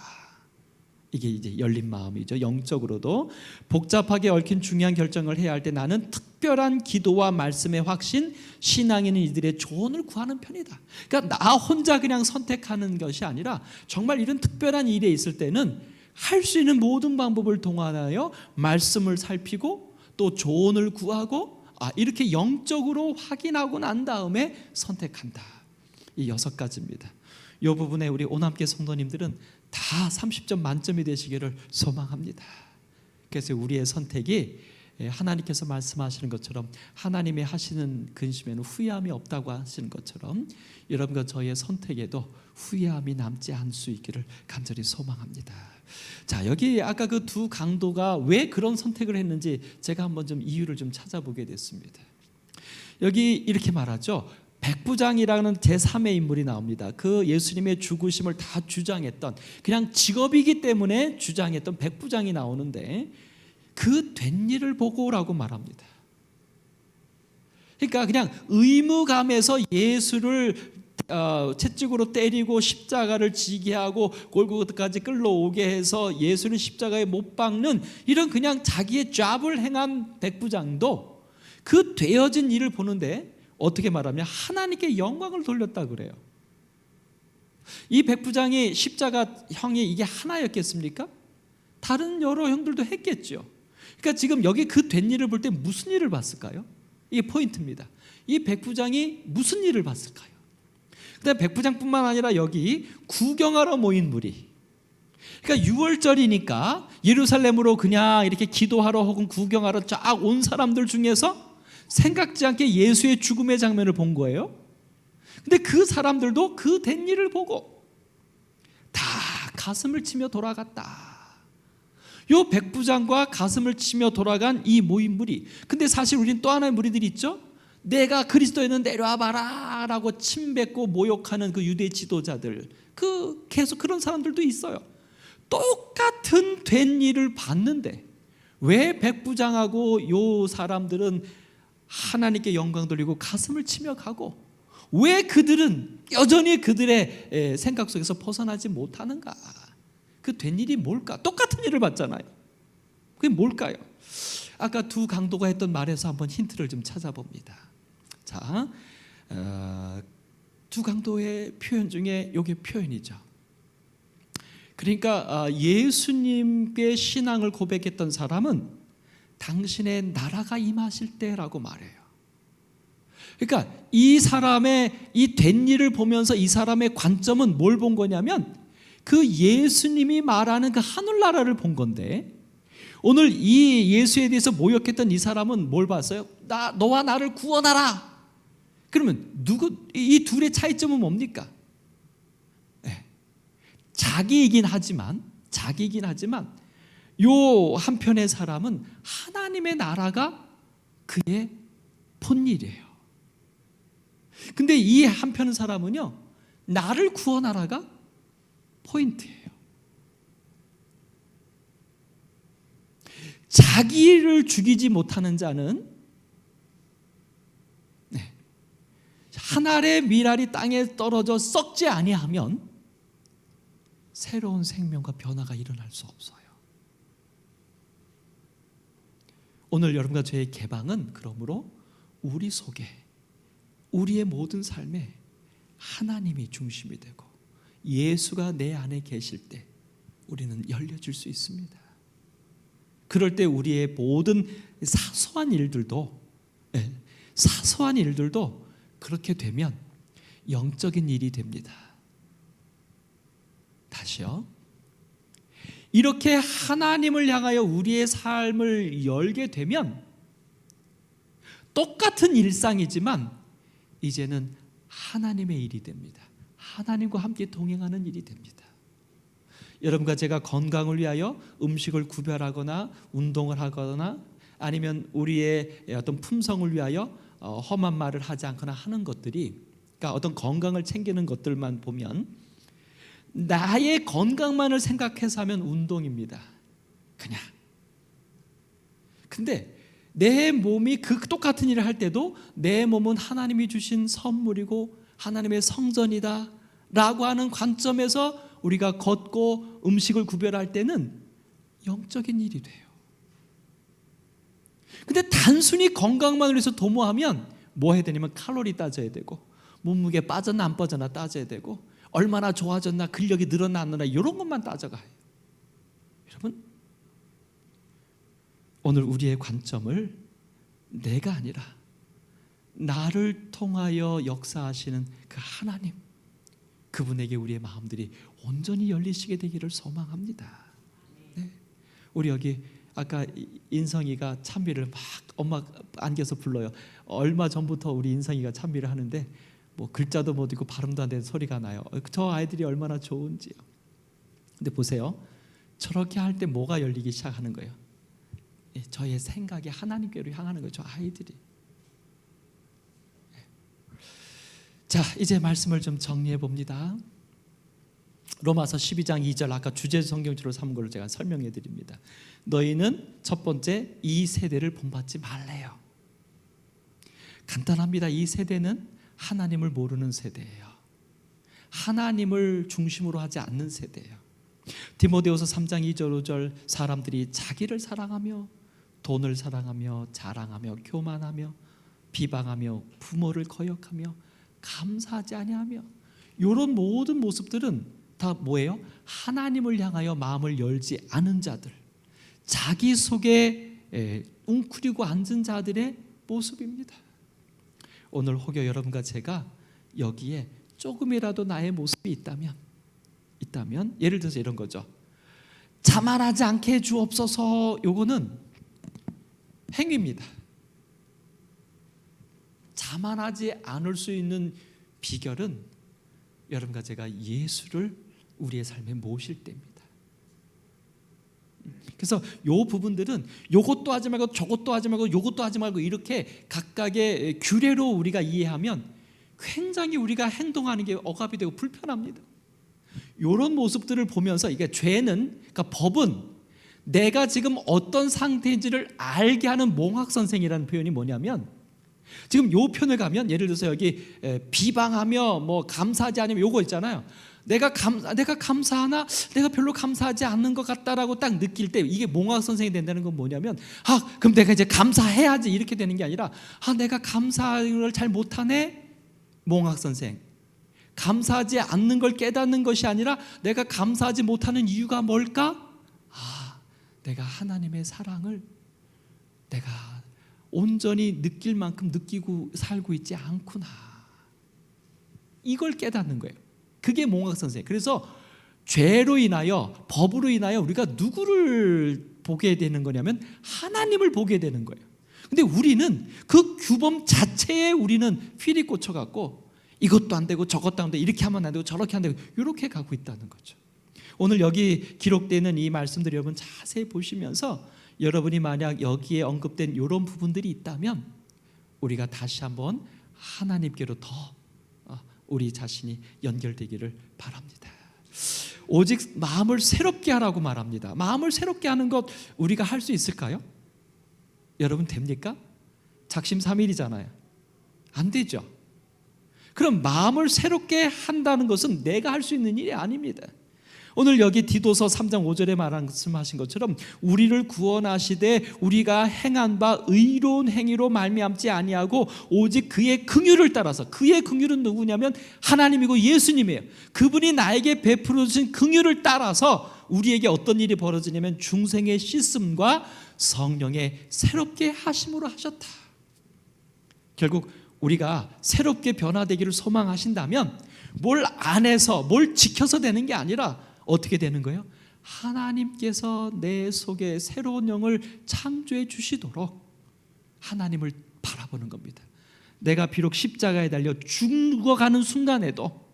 A: 이게 이제 열린 마음이죠. 영적으로도 복잡하게 얽힌 중요한 결정을 해야 할 때 나는 특별한 기도와 말씀의 확신, 신앙 있는 이들의 조언을 구하는 편이다. 그러니까 나 혼자 그냥 선택하는 것이 아니라 정말 이런 특별한 일에 있을 때는 할 수 있는 모든 방법을 동원하여 말씀을 살피고 또 조언을 구하고 이렇게 영적으로 확인하고 난 다음에 선택한다. 이 6가지입니다. 이 부분에 우리 오남계 성도님들은 다 30점 만점이 되시기를 소망합니다. 그래서 우리의 선택이 하나님께서 말씀하시는 것처럼 하나님의 하시는 근심에는 후회함이 없다고 하시는 것처럼 여러분과 저의 선택에도 후회함이 남지 않을 수 있기를 간절히 소망합니다. 자, 여기 아까 그 두 강도가 왜 그런 선택을 했는지 제가 한번 좀 이유를 좀 찾아보게 됐습니다. 여기 이렇게 말하죠. 백부장이라는 제3의 인물이 나옵니다. 그 예수님의 죽으심을 다 주장했던, 그냥 직업이기 때문에 주장했던 백부장이 나오는데 그 된 일을 보고라고 말합니다. 그러니까 그냥 의무감에서 예수를 채찍으로 때리고 십자가를 지게 하고 골고다까지 끌러오게 해서 예수를 십자가에 못 박는 이런 그냥 자기의 잡을 행한 백부장도 그 되어진 일을 보는데 어떻게 말하면 하나님께 영광을 돌렸다 그래요. 이 백부장이 십자가 형이 이게 하나였겠습니까? 다른 여러 형들도 했겠죠. 그러니까 지금 여기 그 된 일을 볼 때 무슨 일을 봤을까요? 이게 포인트입니다. 이 백부장이 무슨 일을 봤을까요? 근데 백부장뿐만 아니라 여기 구경하러 모인 무리, 그러니까 6월절이니까 예루살렘으로 그냥 이렇게 기도하러 혹은 구경하러 쫙 온 사람들 중에서 생각지 않게 예수의 죽음의 장면을 본 거예요. 근데 그 사람들도 그 된 일을 보고 다 가슴을 치며 돌아갔다. 요 백부장과 가슴을 치며 돌아간 이 모인 무리. 근데 사실 우리는 또 하나의 무리들이 있죠. 내가 그리스도에는 내려와 봐라 라고 침뱉고 모욕하는 그 유대 지도자들, 계속 그런 사람들도 있어요. 똑같은 된 일을 봤는데 왜 백부장하고 요 사람들은 하나님께 영광 돌리고 가슴을 치며 가고 왜 그들은 여전히 그들의 생각 속에서 벗어나지 못하는가? 그 된 일이 뭘까? 똑같은 일을 봤잖아요. 그게 뭘까요? 아까 두 강도가 했던 말에서 한번 힌트를 좀 찾아봅니다. 자, 두 강도의 표현 중에 이게 표현이죠. 그러니까 예수님께 신앙을 고백했던 사람은 당신의 나라가 임하실 때라고 말해요. 그러니까 이 사람의 이 된 일을 보면서 이 사람의 관점은 뭘 본 거냐면 그 예수님이 말하는 그 하늘나라를 본 건데, 오늘 이 예수에 대해서 모욕했던 이 사람은 뭘 봤어요? 너와 나를 구원하라. 그러면 이 둘의 차이점은 뭡니까? 자기이긴 하지만 요 한편의 사람은 하나님의 나라가 그의 본일이에요. 근데 이 한편 사람은요, 나를 구원하라가 포인트예요. 자기를 죽이지 못하는 자는 한 알의 밀알이 땅에 떨어져 썩지 아니하면 새로운 생명과 변화가 일어날 수 없어요. 오늘 여러분과 저의 개방은 그러므로 우리 속에, 우리의 모든 삶에 하나님이 중심이 되고 예수가 내 안에 계실 때 우리는 열려질 수 있습니다. 그럴 때 우리의 모든 사소한 일들도 그렇게 되면 영적인 일이 됩니다. 다시요. 이렇게 하나님을 향하여 우리의 삶을 열게 되면 똑같은 일상이지만 이제는 하나님의 일이 됩니다. 하나님과 함께 동행하는 일이 됩니다. 여러분과 제가 건강을 위하여 음식을 구별하거나 운동을 하거나 아니면 우리의 어떤 품성을 위하여 험한 말을 하지 않거나 하는 것들이, 그러니까 어떤 건강을 챙기는 것들만 보면 나의 건강만을 생각해서 하면 운동입니다. 그냥. 근데 내 몸이 그 똑같은 일을 할 때도 내 몸은 하나님이 주신 선물이고 하나님의 성전이다 라고 하는 관점에서 우리가 걷고 음식을 구별할 때는 영적인 일이 돼요. 근데 단순히 건강만을 위해서 도모하면 뭐 해야 되냐면 칼로리 따져야 되고, 몸무게 빠졌나 안 빠졌나 따져야 되고, 얼마나 좋아졌나, 근력이 늘어났나, 이런 것만 따져가요. 여러분, 오늘 우리의 관점을 내가 아니라 나를 통하여 역사하시는 그 하나님, 그분에게 우리의 마음들이 온전히 열리시게 되기를 소망합니다. 네. 우리 여기 아까 인성이가 찬미를 막 엄마 안겨서 불러요. 얼마 전부터 우리 인성이가 찬미를 하는데 뭐 글자도 못 읽고 발음도 안 되는 소리가 나요. 저 아이들이 얼마나 좋은지요. 근데 보세요, 저렇게 할 때 뭐가 열리기 시작하는 거예요? 저의 생각이 하나님께로 향하는 거예요. 저 아이들이. 자, 이제 말씀을 좀 정리해 봅니다. 로마서 12장 2절, 아까 주제 성경으로 삼은 걸 제가 설명해 드립니다. 너희는 첫 번째 이 세대를 본받지 말래요. 간단합니다. 이 세대는 하나님을 모르는 세대예요. 하나님을 중심으로 하지 않는 세대예요. 디모데후서 3장 2절 5절, 사람들이 자기를 사랑하며 돈을 사랑하며 자랑하며 교만하며 비방하며 부모를 거역하며 감사하지 아니하며, 이런 모든 모습들은 다 뭐예요? 하나님을 향하여 마음을 열지 않은 자들, 자기 속에 웅크리고 앉은 자들의 모습입니다. 오늘 혹여 여러분과 제가 여기에 조금이라도 나의 모습이 있다면 예를 들어서 이런 거죠. 자만하지 않게 주옵소서. 요거는 행위입니다. 자만하지 않을 수 있는 비결은 여러분과 제가 예수를 우리의 삶에 모실 때입니다. 그래서 요 부분들은 요것도 하지 말고 저것도 하지 말고 요것도 하지 말고 이렇게 각각의 규례로 우리가 이해하면 굉장히 우리가 행동하는 게 억압이 되고 불편합니다. 이런 모습들을 보면서, 이게 죄는, 그러니까 법은 내가 지금 어떤 상태인지를 알게 하는 몽학선생이라는 표현이 뭐냐면, 지금 요 편을 가면 예를 들어서 여기 비방하며 뭐 감사하지 않으면 요거 있잖아요. 내가 감사하나 내가 별로 감사하지 않는 것 같다라고 딱 느낄 때, 이게 몽학선생이 된다는 건 뭐냐면, 그럼 내가 이제 감사해야지 이렇게 되는 게 아니라, 내가 감사를 잘 못하네. 몽학선생, 감사하지 않는 걸 깨닫는 것이 아니라 내가 감사하지 못하는 이유가 뭘까? 내가 하나님의 사랑을 내가 온전히 느낄 만큼 느끼고 살고 있지 않구나, 이걸 깨닫는 거예요. 그게 몽학선생. 그래서 죄로 인하여, 법으로 인하여 우리가 누구를 보게 되는 거냐면 하나님을 보게 되는 거예요. 근데 우리는 그 규범 자체에 우리는 필이 꽂혀갖고 이것도 안 되고 저것도 안 되고 이렇게 하면 안 되고 저렇게 안 되고 이렇게 가고 있다는 거죠. 오늘 여기 기록되는 이 말씀들 여러분 자세히 보시면서, 여러분이 만약 여기에 언급된 이런 부분들이 있다면 우리가 다시 한번 하나님께로 더 우리 자신이 연결되기를 바랍니다. 오직 마음을 새롭게 하라고 말합니다. 마음을 새롭게 하는 것 우리가 할 수 있을까요? 여러분 됩니까? 작심삼일이잖아요. 안 되죠. 그럼 마음을 새롭게 한다는 것은 내가 할 수 있는 일이 아닙니다. 오늘 여기 디도서 3장 5절에 말씀하신 것처럼 우리를 구원하시되 우리가 행한 바 의로운 행위로 말미암지 아니하고 오직 그의 긍휼을 따라서, 그의 긍휼은 누구냐면 하나님이고 예수님이에요. 그분이 나에게 베풀어 주신 긍휼을 따라서 우리에게 어떤 일이 벌어지냐면 중생의 씻음과 성령의 새롭게 하심으로 하셨다. 결국 우리가 새롭게 변화되기를 소망하신다면 뭘 안 해서 뭘 지켜서 되는 게 아니라 어떻게 되는 거예요? 하나님께서 내 속에 새로운 영을 창조해 주시도록 하나님을 바라보는 겁니다. 내가 비록 십자가에 달려 죽어가는 순간에도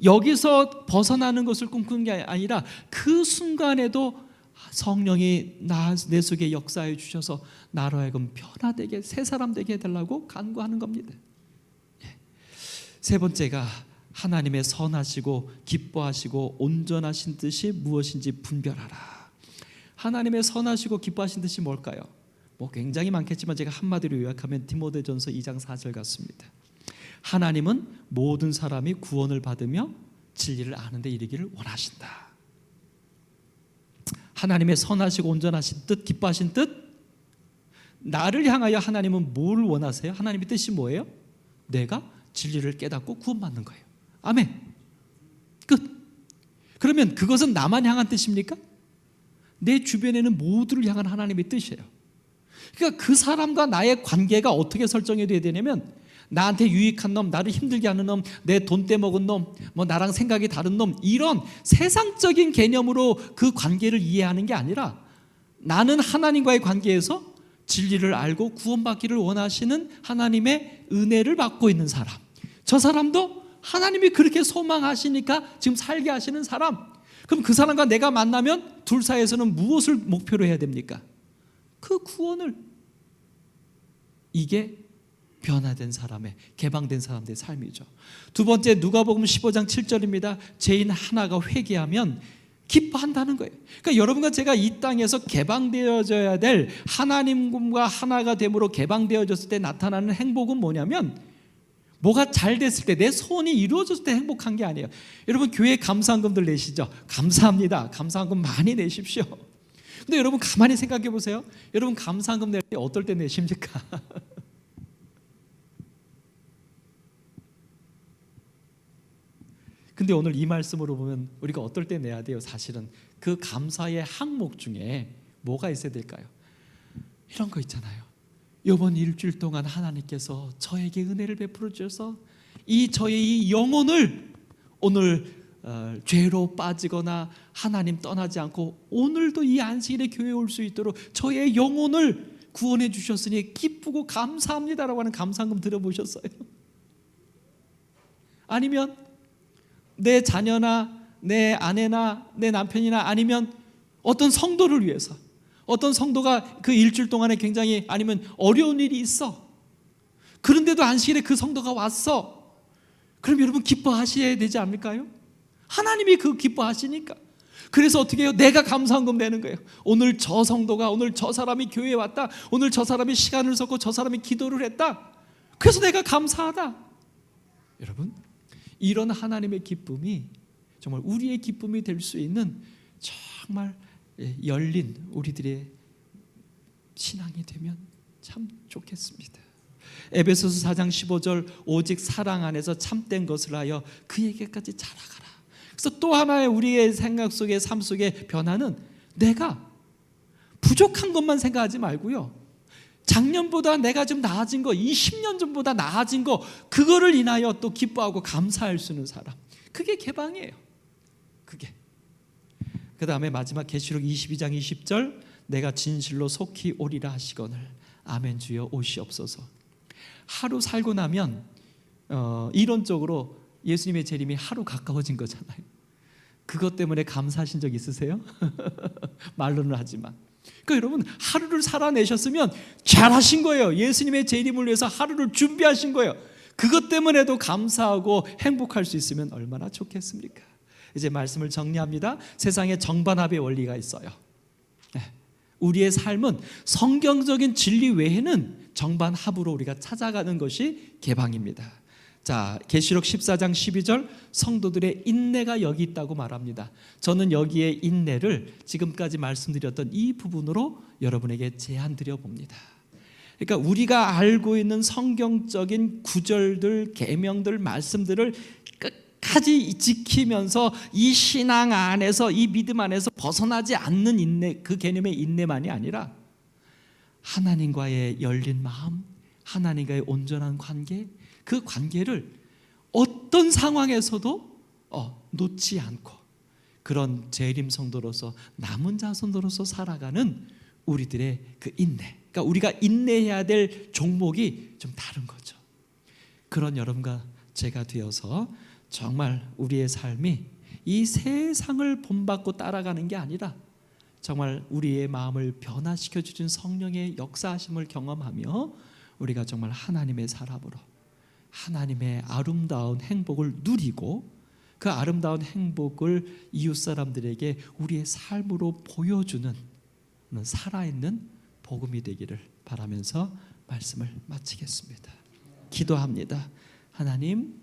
A: 여기서 벗어나는 것을 꿈꾸는 게 아니라 그 순간에도 성령이 내 속에 역사해 주셔서 나로 하여금 변화되게, 새 사람 되게 해달라고 간구하는 겁니다. 세 번째가 하나님의 선하시고 기뻐하시고 온전하신 뜻이 무엇인지 분별하라. 하나님의 선하시고 기뻐하신 뜻이 뭘까요? 굉장히 많겠지만 제가 한마디로 요약하면 디모데전서 2장 4절 같습니다. 하나님은 모든 사람이 구원을 받으며 진리를 아는 데 이르기를 원하신다. 하나님의 선하시고 온전하신 뜻, 기뻐하신 뜻, 나를 향하여 하나님은 뭘 원하세요? 하나님의 뜻이 뭐예요? 내가 진리를 깨닫고 구원받는 거예요. 아멘. 끝. 그러면 그것은 나만 향한 뜻입니까? 내 주변에는 모두를 향한 하나님의 뜻이에요. 그러니까 그 사람과 나의 관계가 어떻게 설정이 돼야 되냐면, 나한테 유익한 놈, 나를 힘들게 하는 놈, 내 돈 떼먹은 놈, 뭐 나랑 생각이 다른 놈, 이런 세상적인 개념으로 그 관계를 이해하는 게 아니라, 나는 하나님과의 관계에서 진리를 알고 구원받기를 원하시는 하나님의 은혜를 받고 있는 사람, 저 사람도 하나님이 그렇게 소망하시니까 지금 살게 하시는 사람. 그럼 그 사람과 내가 만나면 둘 사이에서는 무엇을 목표로 해야 됩니까? 그 구원을. 이게 변화된 사람의, 개방된 사람들의 삶이죠. 두 번째, 누가복음 15장 7절입니다. 죄인 하나가 회개하면 기뻐한다는 거예요. 그러니까 여러분과 제가 이 땅에서 개방되어져야 될, 하나님과 하나가 됨으로 개방되어졌을 때 나타나는 행복은 뭐냐면, 뭐가 잘 됐을 때, 내 소원이 이루어졌을 때 행복한 게 아니에요. 여러분 교회 감사헌금들 내시죠? 감사합니다. 감사헌금 많이 내십시오. 근데 여러분 가만히 생각해 보세요. 여러분 감사헌금 낼 때 어떨 때 내십니까? 근데 오늘 이 말씀으로 보면 우리가 어떨 때 내야 돼요? 사실은 그 감사의 항목 중에 뭐가 있어야 될까요? 이런 거 있잖아요. 이번 일주일 동안 하나님께서 저에게 은혜를 베풀어 주셔서 이 저의 이 영혼을 오늘 죄로 빠지거나 하나님 떠나지 않고 오늘도 이 안식일에 교회에 올 수 있도록 저의 영혼을 구원해 주셨으니 기쁘고 감사합니다라고 하는 감사함 들어보셨어요? 아니면 내 자녀나 내 아내나 내 남편이나 아니면 어떤 성도를 위해서, 어떤 성도가 그 일주일 동안에 굉장히, 아니면 어려운 일이 있어. 그런데도 안식일에 그 성도가 왔어. 그럼 여러분 기뻐하셔야 되지 않을까요? 하나님이 그 기뻐하시니까. 그래서 어떻게 해요? 내가 감사헌금 내는 거예요. 오늘 저 성도가, 오늘 저 사람이 교회에 왔다, 오늘 저 사람이 시간을 썼고 저 사람이 기도를 했다, 그래서 내가 감사하다. 여러분, 이런 하나님의 기쁨이 정말 우리의 기쁨이 될 수 있는 정말 열린 우리들의 신앙이 되면 참 좋겠습니다. 에베소서 4장 15절, 오직 사랑 안에서 참된 것을 하여 그에게까지 자라가라. 그래서 또 하나의 우리의 생각 속에, 삶 속의 변화는, 내가 부족한 것만 생각하지 말고요, 작년보다 내가 좀 나아진 거, 20년 전보다 나아진 거, 그거를 인하여 또 기뻐하고 감사할 수 있는 사람, 그게 개방이에요. 그게. 그 다음에 마지막 계시록 22장 20절, 내가 진실로 속히 오리라 하시거늘 아멘 주여 오시옵소서. 하루 살고 나면 이론적으로 예수님의 재림이 하루 가까워진 거잖아요. 그것 때문에 감사하신 적 있으세요? 말로는 하지만. 그러니까 여러분, 하루를 살아내셨으면 잘하신 거예요. 예수님의 재림을 위해서 하루를 준비하신 거예요. 그것 때문에도 감사하고 행복할 수 있으면 얼마나 좋겠습니까? 이제 말씀을 정리합니다. 세상에 정반합의 원리가 있어요. 우리의 삶은 성경적인 진리 외에는 정반합으로 우리가 찾아가는 것이 개방입니다. 자, 계시록 14장 12절, 성도들의 인내가 여기 있다고 말합니다. 저는 여기에 인내를 지금까지 말씀드렸던 이 부분으로 여러분에게 제안 드려 봅니다. 그러니까 우리가 알고 있는 성경적인 구절들, 계명들, 말씀들을 끝까지 지키면서 이 신앙 안에서, 이 믿음 안에서 벗어나지 않는 인내, 그 개념의 인내만이 아니라 하나님과의 열린 마음, 하나님과의 온전한 관계, 그 관계를 어떤 상황에서도 놓지 않고 그런 재림 성도로서, 남은 자손으로서 살아가는 우리들의 그 인내, 그러니까 우리가 인내해야 될 종목이 좀 다른 거죠. 그런 여러분과 제가 되어서 정말 우리의 삶이 이 세상을 본받고 따라가는 게 아니라 정말 우리의 마음을 변화시켜 주신 성령의 역사하심을 경험하며 우리가 정말 하나님의 사람으로 하나님의 아름다운 행복을 누리고 그 아름다운 행복을 이웃 사람들에게 우리의 삶으로 보여주는 살아있는 복음이 되기를 바라면서 말씀을 마치겠습니다. 기도합니다. 하나님,